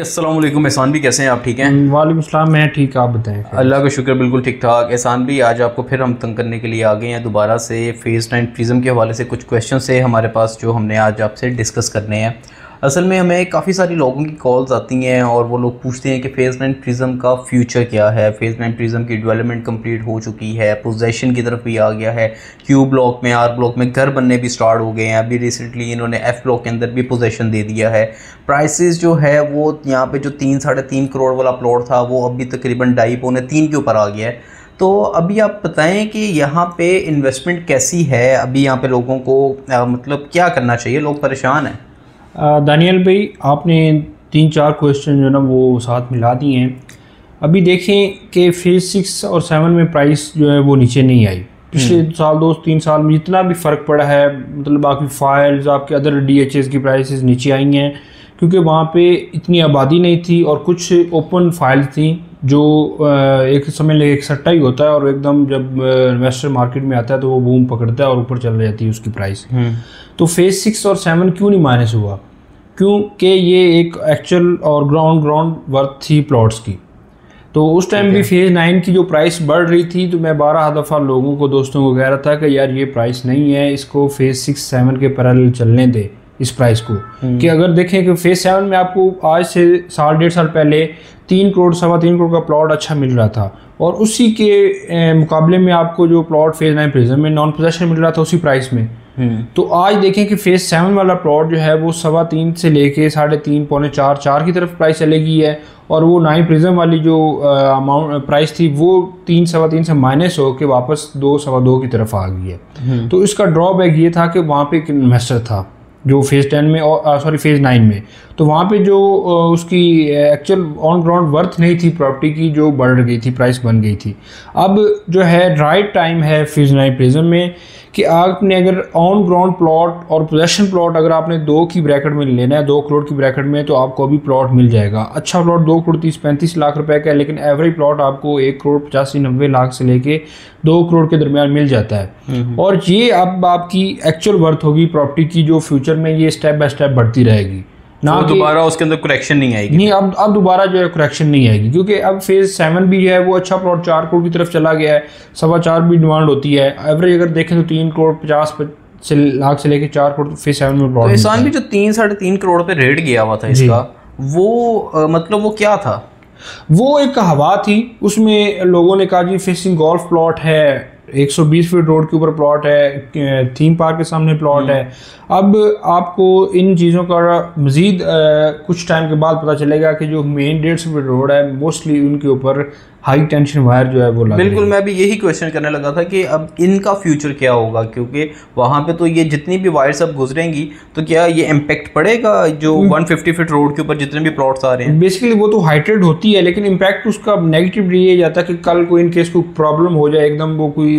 अस्सलाम वालेकुम। एहसान भी कैसे हैं आप? ठीक हैं? वालेकुम सलाम, मैं ठीक, आप बताएं। अल्लाह का शुक्र, बिल्कुल ठीक ठाक। एहसान भी आज आपको फिर हम तंग करने के लिए आ गए हैं दोबारा से। फेज़ 9 प्रिज्म के हवाले से कुछ क्वेश्चन है हमारे पास जो हमने आज आपसे डिस्कस करने हैं। असल में हमें काफ़ी सारी लोगों की कॉल्स आती हैं और वो लोग पूछते हैं कि फेज़ 9 प्रिज्म का फ्यूचर क्या है। फेज़ 9 प्रिज्म की डेवलपमेंट कंप्लीट हो चुकी है, पोजेशन की तरफ भी आ गया है, क्यू ब्लॉक में, आर ब्लॉक में घर बनने भी स्टार्ट हो गए हैं। अभी रिसेंटली इन्होंने एफ़ ब्लॉक के अंदर भी पोजेशन दे दिया है। प्राइसेस जो है वो यहाँ पे जो 3-3.5 करोड़ वाला प्लॉट था वो अभी तकरीबन 2.5-3 के ऊपर आ गया है। तो अभी आप बताएं कि यहाँ पे इन्वेस्टमेंट कैसी है, अभी यहाँ पे लोगों को मतलब क्या करना चाहिए? लोग परेशान हैं। दानियल भाई, आपने 3-4 क्वेश्चन जो ना वो साथ मिला दिए हैं। अभी देखें कि फेज़ 6 और 7 में प्राइस जो है वो नीचे नहीं आई। पिछले साल 2-3 साल में जितना भी फ़र्क पड़ा है, मतलब आपकी फाइल्स, आपके अदर DHS की प्राइसेस नीचे आई हैं क्योंकि वहाँ पे इतनी आबादी नहीं थी और कुछ ओपन फाइल्स थी जो एक समय ले एक सट्टा ही होता है और एकदम जब इन्वेस्टर मार्केट में आता है तो वो बूम पकड़ता है और ऊपर चल जाती है उसकी प्राइस। तो फेज़ 6 और 7 क्यों नहीं माइनस हुआ? क्योंकि ये एक एक्चुअल और ग्राउंड वर्थ थी प्लॉट्स की। तो उस टाइम भी फेज़ 9 की जो प्राइस बढ़ रही थी तो मैं 12 दफ़ा लोगों को, दोस्तों को कह रहा था कि यार ये प्राइस नहीं है, इसको फेज़ 6-7 के पैरेलल चलने दे इस प्राइस को। कि अगर देखें कि फेज़ 7 में आपको आज से 1.5 साल पहले 3 करोड़ 3.25 करोड़ का प्लॉट अच्छा मिल रहा था और उसी के मुकाबले में आपको जो प्लॉट फेज़ 9 प्रिज्म में नॉन पोजेशन मिल रहा था उसी प्राइस में। तो आज देखें कि फेज़ 7 वाला प्लॉट जो है वो 3.25 से लेके 3.5 पौने 4 की तरफ प्राइस चलेगी है और वो 9 प्रिज्म वाली जो अमाउंट प्राइस थी वो 3-3.25 से माइनस हो के वापस 2-2.25 की तरफ आ गई है। तो इसका ड्रॉबैक ये था कि वहाँ पे एक इन्वेस्टर था जो फेज़ 10 में और फेज़ 9 में, तो वहाँ पे जो उसकी एक्चुअल ऑन ग्राउंड वर्थ नहीं थी प्रॉपर्टी की, जो बढ़ गई थी, प्राइस बन गई थी। अब जो है राइट टाइम है फेज़ 9 प्रिज्म में कि आपने अगर ऑन ग्राउंड प्लॉट और पोजेशन प्लॉट अगर आपने 2 की ब्रैकेट में लेना है, 2 करोड़ की ब्रैकेट में, तो आपको अभी प्लॉट मिल जाएगा। अच्छा प्लॉट 2 करोड़ 30-35 लाख रुपए का है, लेकिन एवरेज प्लॉट आपको 1 करोड़ 85-90 लाख से लेके 2 करोड़ के दरमियान मिल जाता है। और ये अब आपकी एक्चुअल वर्थ होगी प्रॉपर्टी की, जो फ्यूचर में ये स्टेप बाय स्टेप बढ़ती रहेगी ना। तो दोबारा उसके अंदर करेक्शन नहीं आएगी? नहीं, अब दोबारा जो है करेक्शन नहीं आएगी क्योंकि अब फेज़ 7 भी है वो अच्छा प्लॉट 4 करोड़ की तरफ चला गया है, 4.25 भी डिमांड होती है। एवरेज अगर देखें तो 3 करोड़ 50 लाख से लेके 4 करोड़ फेज़ 7 में प्लॉट। तो एहसान भी जो 3-3.5 करोड़ पे रेट गया हुआ था इसका, वो मतलब वो क्या था? वो एक हवा थी, उसमें लोगों ने कहा जी फिशिंग गोल्फ प्लॉट है, 120 फीट रोड के ऊपर प्लॉट है, थीम पार्क के सामने प्लॉट है। अब आपको इन चीज़ों का मज़ीद कुछ टाइम के बाद पता चलेगा कि जो मेन 150 फीट रोड है मोस्टली उनके ऊपर हाई टेंशन वायर जो है वो लग बिल्कुल। मैं भी यही क्वेश्चन करने लगा था कि अब इनका फ्यूचर क्या होगा, क्योंकि वहाँ पे तो ये जितनी भी वायर्स अब गुजरेंगी तो क्या ये इम्पैक्ट पड़ेगा जो 150 फीट रोड के ऊपर जितने भी प्लॉट्स आ रहे हैं? बेसिकली वो तो हाइटेड होती है, लेकिन इम्पैक्ट उसका नेगेटिव ये जाता है कि कल को इन केस कोई प्रॉब्लम हो जाए, एकदम वो कोई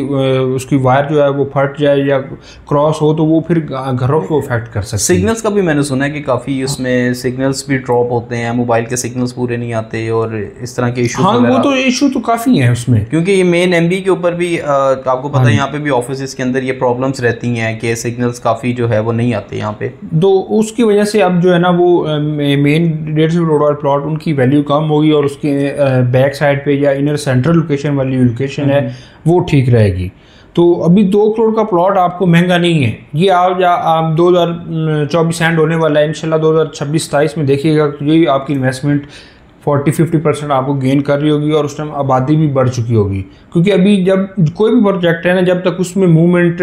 उसकी वायर जो है वो फट जाए या क्रॉस हो तो वो फिर घरों को अफेक्ट कर सकते हैं। सिग्नल्स का भी मैंने सुना है कि काफ़ी उसमें सिग्नल्स भी ड्रॉप होते हैं, मोबाइल के सिग्नल्स पूरे नहीं आते और इस तरह के इशू। हाँ, वो तो इशू तो काफ़ी है उसमें, क्योंकि ये मेन MB के ऊपर भी आपको पता है यहाँ पे भी ऑफिस के अंदर ये प्रॉब्लम्स रहती हैं कि सिग्नल्स काफ़ी जो है वो नहीं आते यहाँ पे। तो उसकी वजह से अब जो है ना वो मेन 150 रोड वाला प्लॉट उनकी वैल्यू कम होगी और उसके बैक साइड पे या इनर सेंट्रल लोकेशन वाली लोकेशन है वो ठीक रहेगी। तो अभी 2 करोड़ का प्लॉट आपको महंगा नहीं है। ये आप 2024 एंड होने वाला है, इंशाल्लाह 2026-27 में देखिएगा तो ये आपकी इन्वेस्टमेंट 40-50% आपको गेन कर रही होगी और उस टाइम आबादी भी बढ़ चुकी होगी। क्योंकि अभी जब कोई भी प्रोजेक्ट है ना, जब तक उसमें मूवमेंट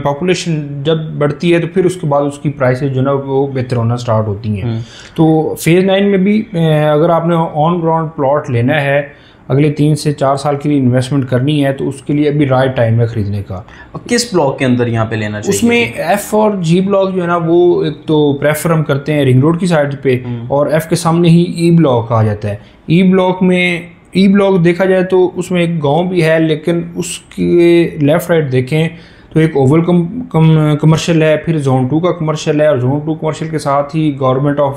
पॉपुलेशन जब बढ़ती है तो फिर उसके बाद उसकी प्राइसेस जो ना वो बेहतर होना स्टार्ट होती हैं। तो फेज़ 9 में भी अगर आपने ऑन ग्राउंड प्लॉट लेना है, अगले 3 से 4 साल के लिए इन्वेस्टमेंट करनी है, तो उसके लिए अभी राइट टाइम है खरीदने का। किस ब्लॉक के अंदर यहाँ पे लेना चाहिए? उसमें F और G ब्लॉक जो है ना वो एक तो प्रेफर हम करते हैं रिंग रोड की साइड पे और F के सामने ही E ब्लॉक आ जाता है। E ब्लॉक देखा जाए तो उसमें एक गांव भी है, लेकिन उसके लेफ़्ट राइट देखें तो एक ओवल कमर्शियल है, फिर जोन 2 का कमर्शियल है, और जोन 2 कमर्शियल के साथ ही गवर्नमेंट ऑफ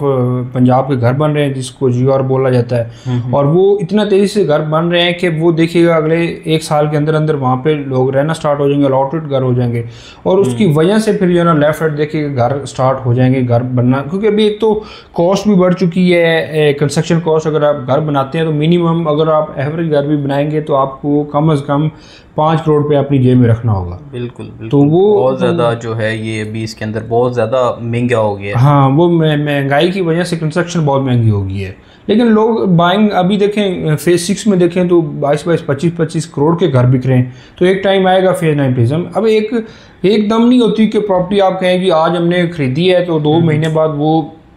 पंजाब के घर बन रहे हैं जिसको GR बोला जाता है। और वो इतना तेज़ी से घर बन रहे हैं कि वो देखिएगा अगले 1 साल के अंदर अंदर वहाँ पे लोग रहना स्टार्ट हो जाएंगे, अलॉटेड घर हो जाएंगे, और उसकी वजह से फिर जो है ना लेफ्ट राइट देखिएगा घर स्टार्ट हो जाएंगे, घर बनना। क्योंकि अभी एक तो कॉस्ट भी बढ़ चुकी है, कंस्ट्रक्शन कॉस्ट। अगर आप घर बनाते हैं तो मिनिमम अगर आप एवरेज घर भी बनाएंगे तो आपको कम से कम 5 करोड़ रुपये अपनी जेब में रखना होगा। बिल्कुल, बिल्कुल। तो वो बहुत ज़्यादा जो है ये अभी इसके अंदर बहुत ज़्यादा महंगा हो गया है। हाँ, वो महंगाई की वजह से कंस्ट्रक्शन बहुत महंगी हो गई है। लेकिन लोग बाइंग अभी देखें फेज 6 में देखें तो 22-22, 25-25 करोड़ के घर बिक रहे हैं। तो एक टाइम आएगा फेज 9 प्रिज्म। अब एकदम नहीं होती कि प्रॉपर्टी आप कहें कि आज हमने खरीदी है तो 2 महीने बाद वो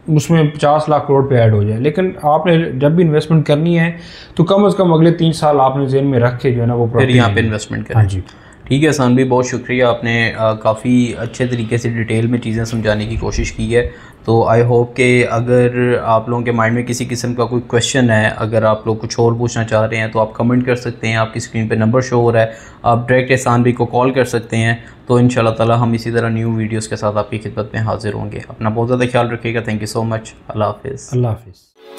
उसमें 50 लाख करोड़ पे ऐड हो जाए। लेकिन आपने जब भी इन्वेस्टमेंट करनी है तो कम से कम अगले 3 साल आपने जेन में रख के जो है ना वो फिर यहाँ पे इन्वेस्टमेंट करें। हाँ जी, ठीक है एहसान भाई, बहुत शुक्रिया, आपने काफ़ी अच्छे तरीके से डिटेल में चीज़ें समझाने की कोशिश की है। तो आई होप कि अगर आप लोगों के माइंड में किसी किस्म का कोई क्वेश्चन है, अगर आप लोग कुछ और पूछना चाह रहे हैं तो आप कमेंट कर सकते हैं। आपकी स्क्रीन पे नंबर शो हो रहा है, आप डायरेक्ट एहसान भाई को कॉल कर सकते हैं। तो इंशाल्लाह ताला हम इसी तरह न्यू वीडियोज़ के साथ आपकी खिदमत में हाजिर होंगे। अपना बहुत ज़्यादा ख्याल रखिएगा। Thank you so much. अल्लाह हाफिज़। अल्लाह हाफिज़।